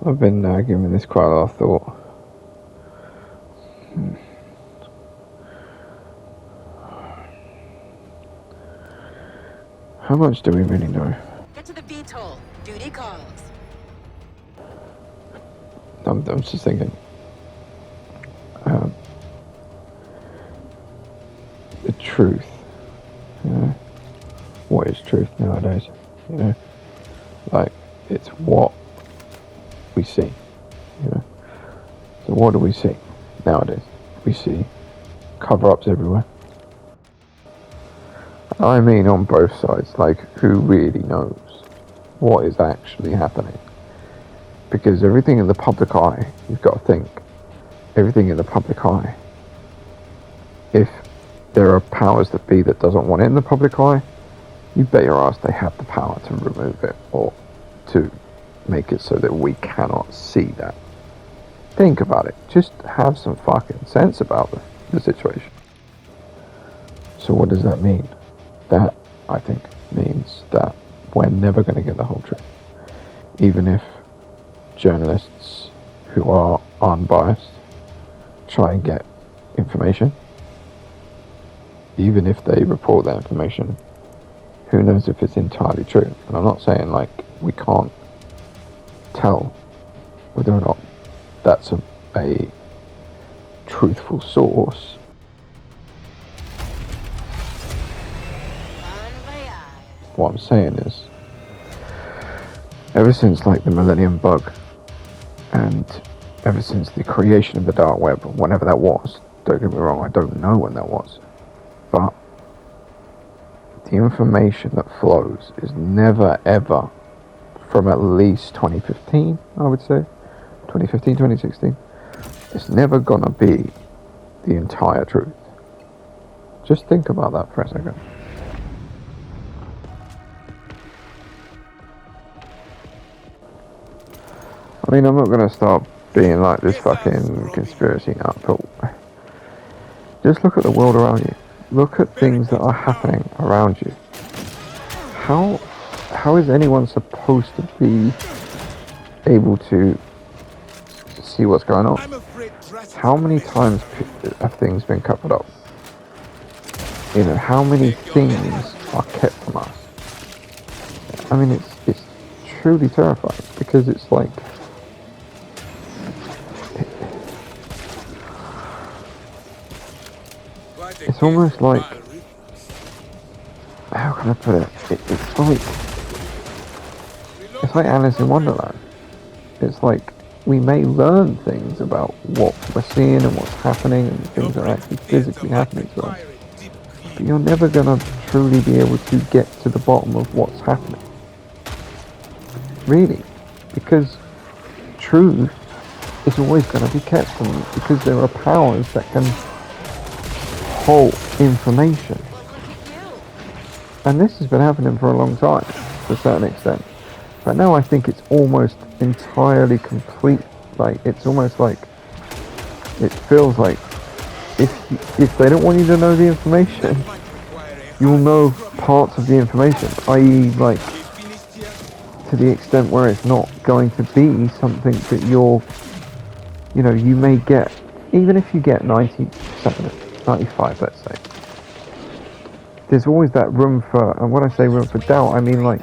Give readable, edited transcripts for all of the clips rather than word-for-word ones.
I've been giving this quite a lot of thought. How much do we really know? Get to the VTOL. Duty calls. I'm just thinking. The truth. You know, what is truth nowadays? You know, like it's what we see. You know, so what do we see nowadays? We see cover-ups everywhere. I mean, on both sides. Like, who really knows what is actually happening? Because everything in the public eye, you've got to think, everything in the public eye, if there are powers that be that doesn't want it in the public eye, you bet your ass they have the power to remove it or to make it so that we cannot see that. Think about it. Just have some fucking sense about the situation. So what does that mean? That, I think, means that we're never going to get the whole truth. Even if journalists who are unbiased try and get information, even if they report that information, who knows if it's entirely true? And I'm not saying like we can't tell whether or not that's a truthful source. What I'm saying is, ever since like the Millennium Bug, and ever since the creation of the dark web, whenever that was, don't get me wrong, I don't know when that was, but the information that flows is never ever from at least 2015, I would say, 2015, 2016, it's never gonna be the entire truth. Just think about that for a second. I mean, I'm not going to start being like this fucking conspiracy nut, but just look at the world around you. Look at things that are happening around you. How is anyone supposed to be able to see what's going on? How many times have things been covered up? You know, how many things are kept from us? I mean, it's truly terrifying, because it's like, it's almost like, how can I put it? It's like Alice in Wonderland. It's like we may learn things about what we're seeing and what's happening and things that are actually physically happening to us, but you're never going to truly be able to get to the bottom of what's happening. Really. Because truth is always going to be kept from you, because there are powers that can hold information. And this has been happening for a long time, to a certain extent. But now I think it's almost entirely complete. Like, it's almost like, it feels like, if they don't want you to know the information, you'll know parts of the information, i.e. like, to the extent where it's not going to be something that you may get, even if you get 90%, 95, let's say. There's always that room for, and when I say room for doubt, I mean like,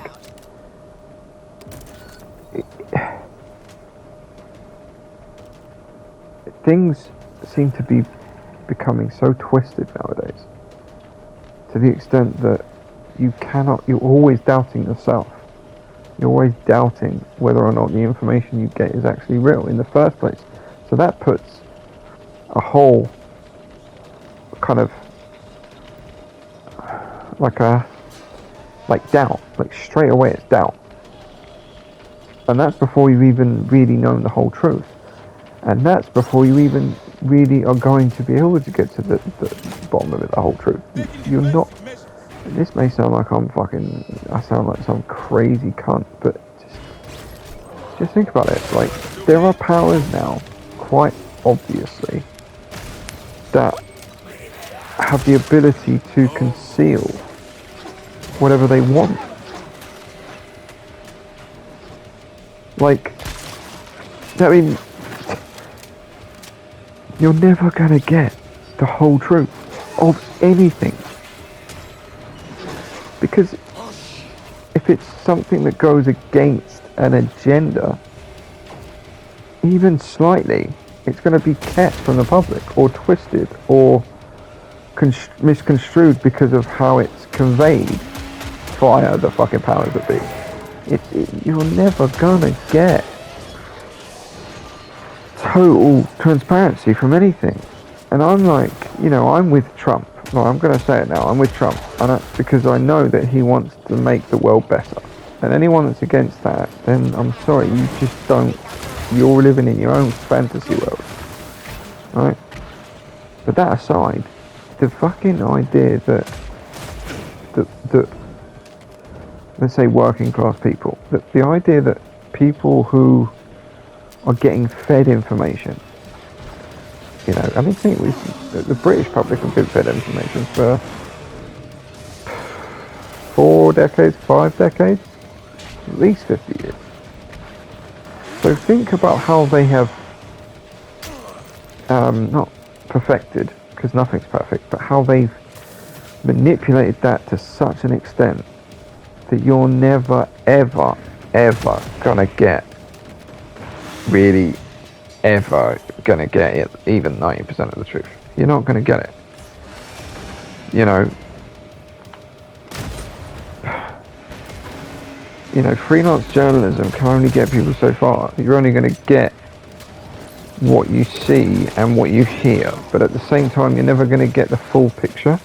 things seem to be becoming so twisted nowadays, to the extent that you're always doubting yourself. You're always doubting whether or not the information you get is actually real in the first place. So that puts a whole kind of like doubt, like straight away it's doubt. And that's before you've even really known the whole truth. And that's before you even really are going to be able to get to the bottom of it, the whole truth. You're not, this may sound like I sound like some crazy cunt, but just think about it. Like, there are powers now, quite obviously, that have the ability to conceal whatever they want. Like, I mean, you're never gonna get the whole truth of anything. Because if it's something that goes against an agenda, even slightly, it's going to be kept from the public or twisted or misconstrued because of how it's conveyed via the fucking powers that be. You're never going to get total transparency from anything. And I'm like, I'm with Trump. Well, I'm going to say it now. I'm with Trump, because I know that he wants to make the world better. And anyone that's against that, then I'm sorry, you just don't. You're living in your own fantasy world, right? But that aside, the fucking idea that let's say working class people, that the idea that people who are getting fed information, I mean, think the British public have been fed information for 4 decades, 5 decades, at least 50 years. So think about how they have not perfected, because nothing's perfect, but how they've manipulated that to such an extent that you're never, ever, ever gonna get really ever gonna get it, even 90% of the truth. You're not gonna get it. Freelance journalism can only get people so far. You're only going to get what you see and what you hear, but at the same time, you're never going to get the full picture.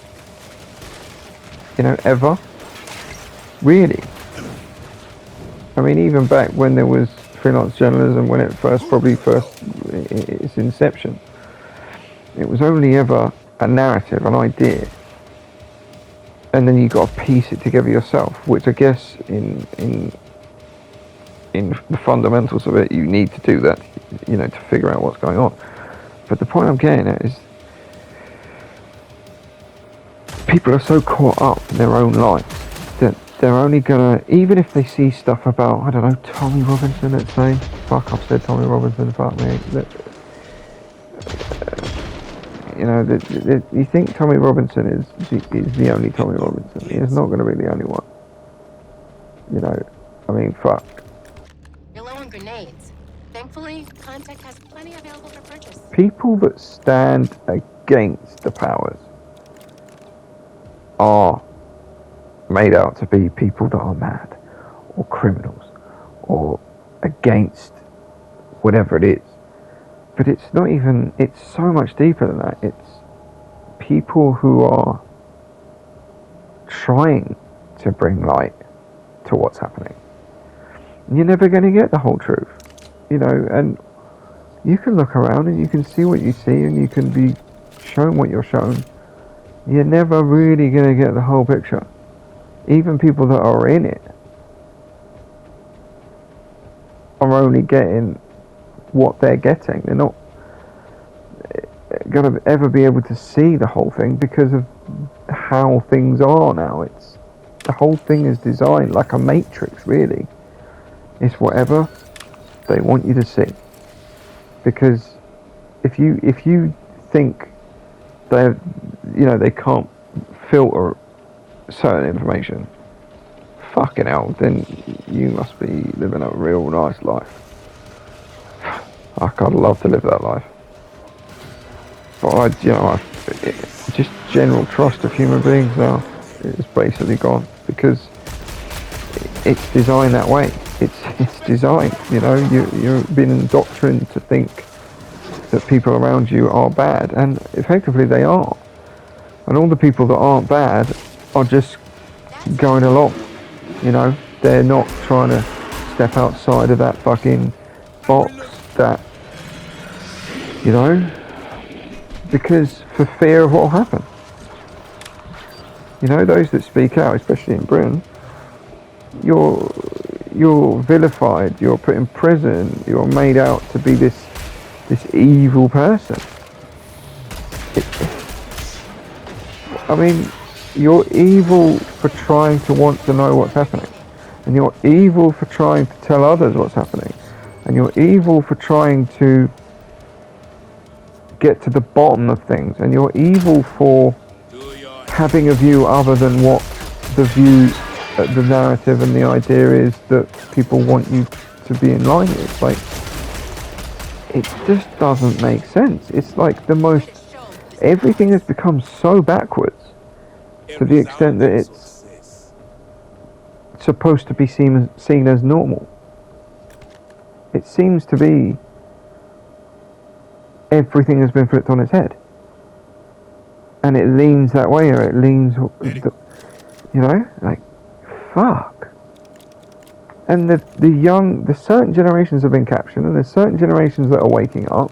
Ever. Really. I mean, even back when there was freelance journalism, when its inception, it was only ever a narrative, an idea. And then you got to piece it together yourself, which I guess in the fundamentals of it, you need to do that, to figure out what's going on. But the point I'm getting at is people are so caught up in their own lives that they're only gonna, even if they see stuff about, I don't know, Tommy Robinson, let's say, fuck, I've said Tommy Robinson, fuck me, you think Tommy Robinson is the only Tommy Robinson. He's not going to be the only one. I mean, fuck. You're low on grenades. Thankfully, Contact has plenty available for purchase. People that stand against the powers are made out to be people that are mad or criminals or against whatever it is. But it's not even, it's so much deeper than that. It's people who are trying to bring light to what's happening. You're never going to get the whole truth, and you can look around and you can see what you see and you can be shown what you're shown. You're never really going to get the whole picture. Even people that are in it are only getting what they're getting. They're not going to ever be able to see the whole thing because of how things are now. The whole thing is designed like a matrix, really. It's whatever they want you to see. Because if you think they can't filter certain information, fucking hell, then you must be living a real nice life. I'd love to live that life. But just general trust of human beings now is basically gone because it's designed that way. It's designed, you've been indoctrined to think that people around you are bad, and effectively they are. And all the people that aren't bad are just going along, they're not trying to step outside of that fucking box that, because for fear of what will happen. Those that speak out, especially in Britain, you're vilified, you're put in prison, you're made out to be this evil person. You're evil for trying to want to know what's happening, and you're evil for trying to tell others what's happening, and you're evil for trying to get to the bottom of things, and you're evil for having a view other than what the view, the narrative and the idea is that people want you to be in line with. Like, it just doesn't make sense. It's like the most, everything has become so backwards to the extent that it's supposed to be seen as normal. It seems to be everything has been flipped on its head, and it leans that way, or it leans, you know, like, fuck. And the certain generations have been captured, and there's certain generations that are waking up,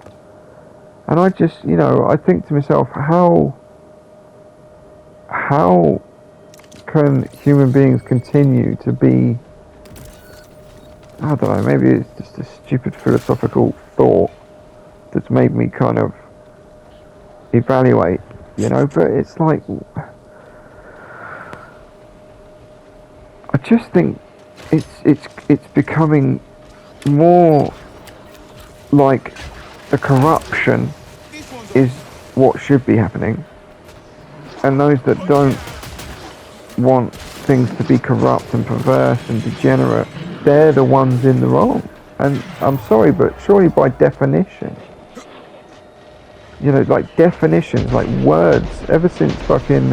and I just, you know, I think to myself, how can human beings continue to be, I don't know, maybe it's just a stupid philosophical thought that's made me kind of evaluate, you know, but it's like, I just think it's becoming more like the corruption is what should be happening, and those that don't want things to be corrupt and perverse and degenerate, they're the ones in the wrong. And I'm sorry, but surely by definition, you know, like definitions, like words, ever since fucking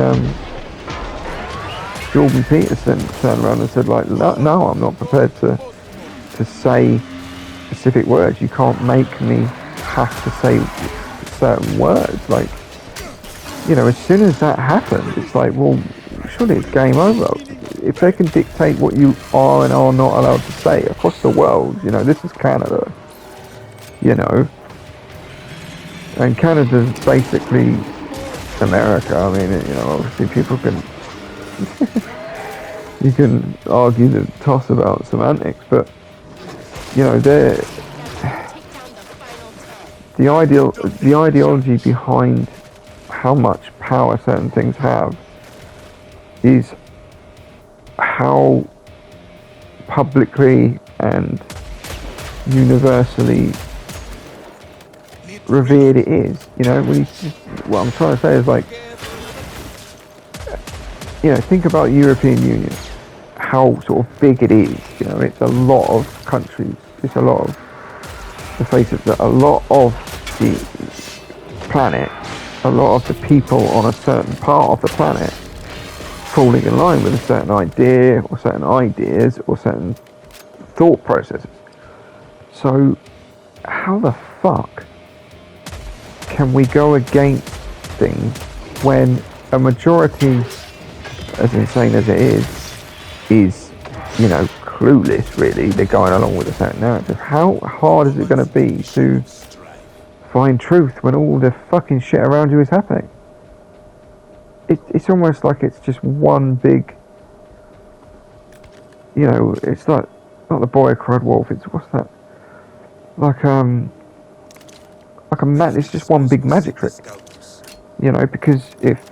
Jordan Peterson turned around and said, like, no, I'm not prepared to say specific words. You can't make me have to say certain words. Like, you know, as soon as that happened, it's like, well, surely it's game over. If they can dictate what you are and are not allowed to say across the world, you know, this is Canada, you know, and Canada's basically America. I mean, you know, obviously people can you can argue the toss about semantics, but you know, the ideology behind how much power certain things have is how publicly and universally revered it is. You know, what I'm trying to say is, like, you know, think about European Union, how sort of big it is. You know, it's a lot of countries. It's a lot of, to face it, a lot of the planet, a lot of the people on a certain part of the planet falling in line with a certain idea or certain ideas or certain thought processes. So how the fuck can we go against things when a majority, as insane as it is, you know, clueless really? They're going along with a certain narrative. How hard is it going to be to find truth when all the fucking shit around you is happening? It's almost like it's just one big, you know, it's like, not the boy cried wolf, it's, what's that, like it's just one big magic trick, you know, because if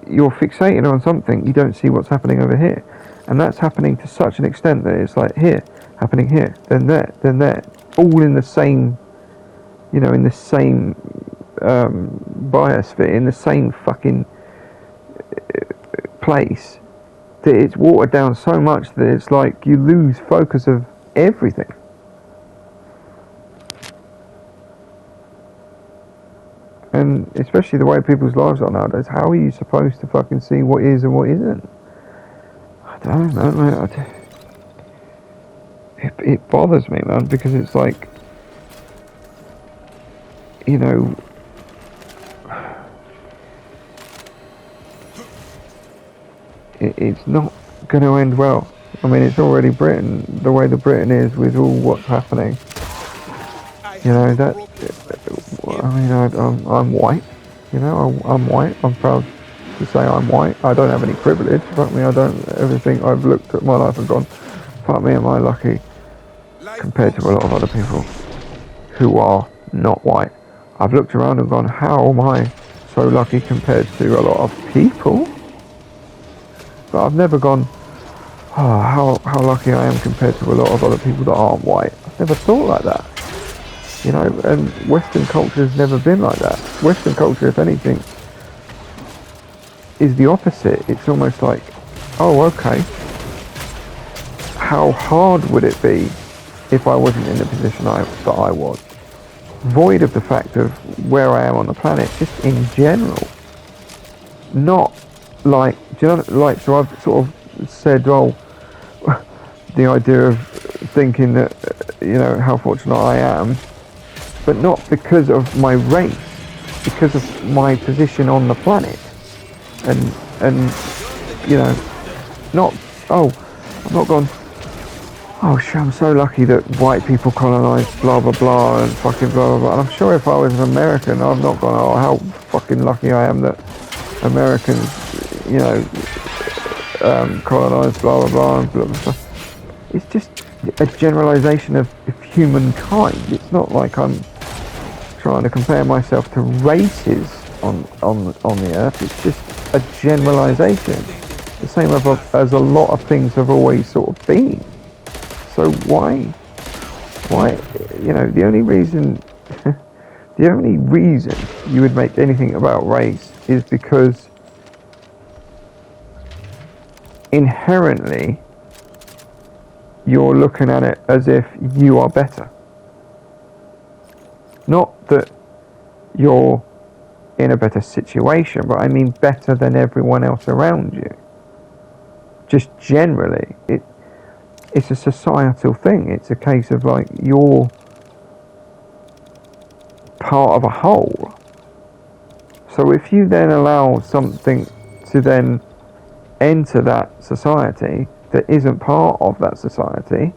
you're fixated on something, you don't see what's happening over here, and that's happening to such an extent that it's like here, happening here, then there, all in the same, you know, in the same biosphere, in the same fucking place, that it's watered down so much that it's like you lose focus of everything. And especially the way people's lives are nowadays, how are you supposed to fucking see what is and what isn't? I don't know, man. It bothers me, man, because it's like, you know, it's not going to end well. I mean, it's already Britain, the way that Britain is with all what's happening. You know, that, I mean, I'm white, you know, I'm white, I'm proud to say I'm white. I don't have any privilege, fuck me, everything I've looked at my life and gone, fuck me, am I lucky compared to a lot of other people who are not white. I've looked around and gone, how am I so lucky compared to a lot of people? But I've never gone, oh, how lucky I am compared to a lot of other people that aren't white. never thought like that. You know, and Western culture has never been like that. Western culture, if anything, is the opposite. It's almost like, oh, okay, how hard would it be if I wasn't in the position that I was? Void of the fact of where I am on the planet, just in general. Not like, do you know, like, so I've sort of said, oh, the idea of thinking that, you know, how fortunate I am, but not because of my race, because of my position on the planet. And you know, not, oh, I've not gone, oh shit, I'm so lucky that white people colonised blah blah blah and fucking blah blah blah. And I'm sure if I was an American, I've not gone, oh, how fucking lucky I am that Americans, you know, colonised blah blah blah and blah blah blah. It's just a generalisation of humankind. It's not like I'm trying to compare myself to races on the earth. It's just a generalisation, the same as a lot of things have always sort of been. So why, you know, the only reason you would make anything about race is because inherently you're looking at it as if you are better. Not that you're in a better situation, but I mean better than everyone else around you. Just generally, it's a societal thing. It's a case of like you're part of a whole. So if you then allow something to then enter that society that isn't part of that society,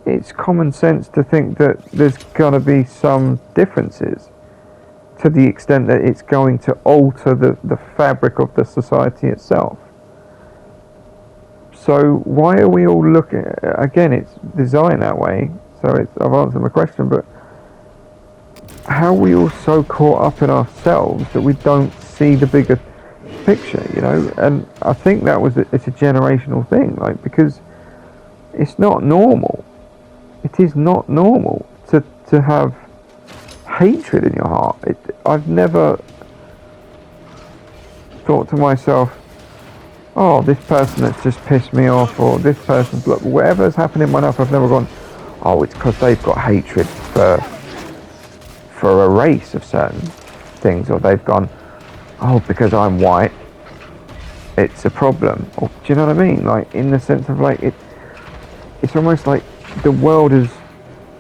it's common sense to think that there's going to be some differences to the extent that it's going to alter the fabric of the society itself. So why are we all looking, again, it's designed that way, so I've answered my question, but how are we all so caught up in ourselves that we don't see the bigger picture, you know? And I think it's a generational thing, like, because it's not normal. It is not normal to have hatred in your heart. I've never thought to myself, oh, this person that's just pissed me off, or this person's, look, whatever's happened in my life, I've never gone, oh, it's because they've got hatred for a race of certain things, or they've gone, oh, because I'm white, it's a problem. Or, do you know what I mean? Like, in the sense of like, it's almost like the world has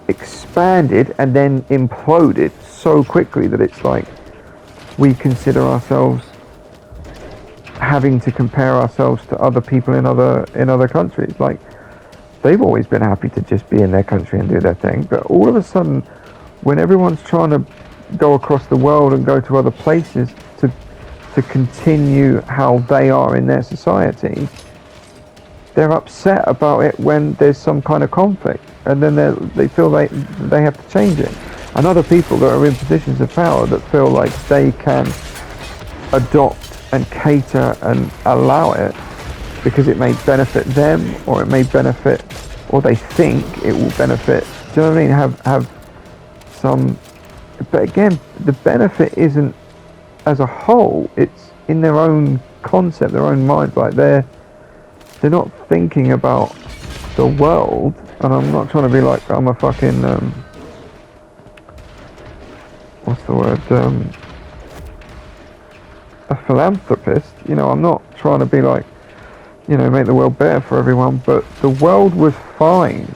expanded and then imploded so quickly that it's like we consider ourselves having to compare ourselves to other people in other countries. Like, they've always been happy to just be in their country and do their thing, but all of a sudden, when everyone's trying to go across the world and go to other places to continue how they are in their society, they're upset about it when there's some kind of conflict, and then they feel they have to change it. And other people that are in positions of power that feel like they can adopt and cater and allow it because it may benefit them, or it may benefit, or they think it will benefit. Do you know what I mean? Have some, but again, the benefit isn't as a whole. It's in their own concept, their own minds. Like they're not thinking about the world. And I'm not trying to be like I'm a fucking what's the word? A philanthropist. You know, I'm not trying to be like, you know, make the world better for everyone. But the world was fine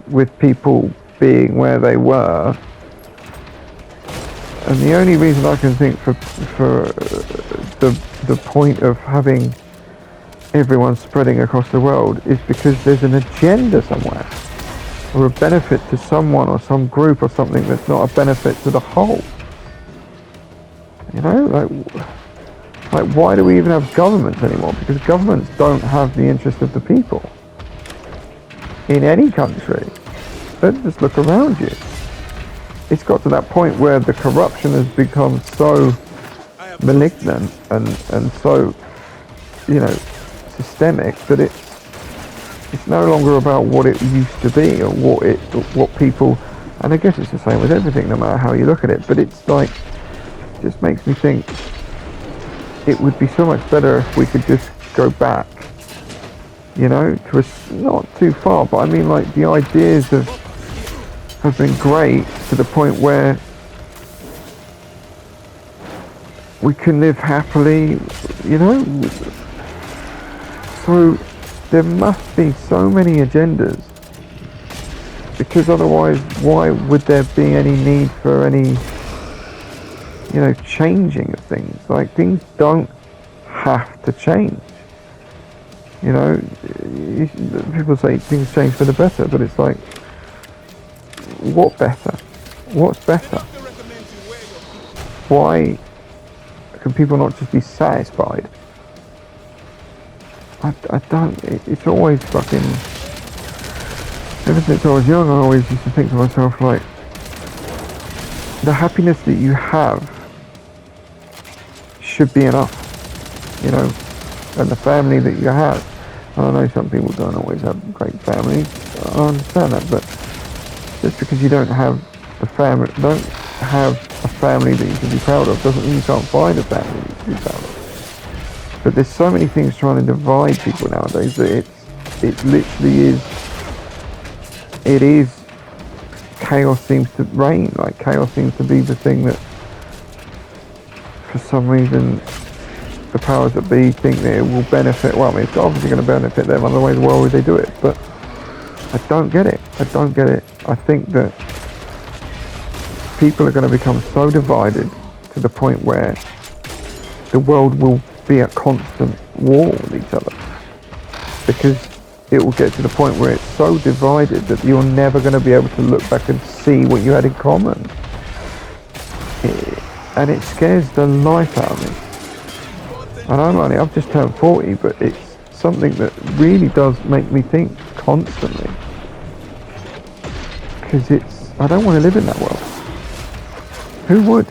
with people being where they were. And the only reason I can think for the point of having everyone spreading across the world is because there's an agenda somewhere, or a benefit to someone or some group or something that's not a benefit to the whole. You know, like why do we even have governments anymore? Because governments don't have the interest of the people in any country. Let's just look around you. It's got to that point where the corruption has become so malignant and so, you know, systemic that It's no longer about what it used to be or what people, and I guess it's the same with everything, no matter how you look at it. But it's like, it just makes me think it would be so much better if we could just go back, you know, to not too far, but I mean, like, the ideas have been great to the point where we can live happily, you know. So there must be so many agendas, because otherwise why would there be any need for any, you know, changing of things? Like, things don't have to change, you know. People say things change for the better, but it's like, what better? What's better? Why can people not just be satisfied? I don't, it's always fucking, ever since I was young, I always used to think to myself, like, the happiness that you have should be enough, you know, and the family that you have. And I know some people don't always have great families, I understand that, but just because you don't have a family that you can be proud of doesn't mean you can't find a family that you can be proud of. But there's so many things trying to divide people nowadays that it literally is chaos seems to reign. Like, chaos seems to be the thing that, for some reason, the powers that be think that it will benefit. Well, I mean, it's obviously going to benefit them, otherwise why would they do it? But I don't get it. I think that people are going to become so divided to the point where the world will be at constant war with each other, because it will get to the point where it's so divided that you're never going to be able to look back and see what you had in common. And it scares the life out of me. And I've just turned 40, but it's something that really does make me think constantly, because I don't want to live in that world. Who would?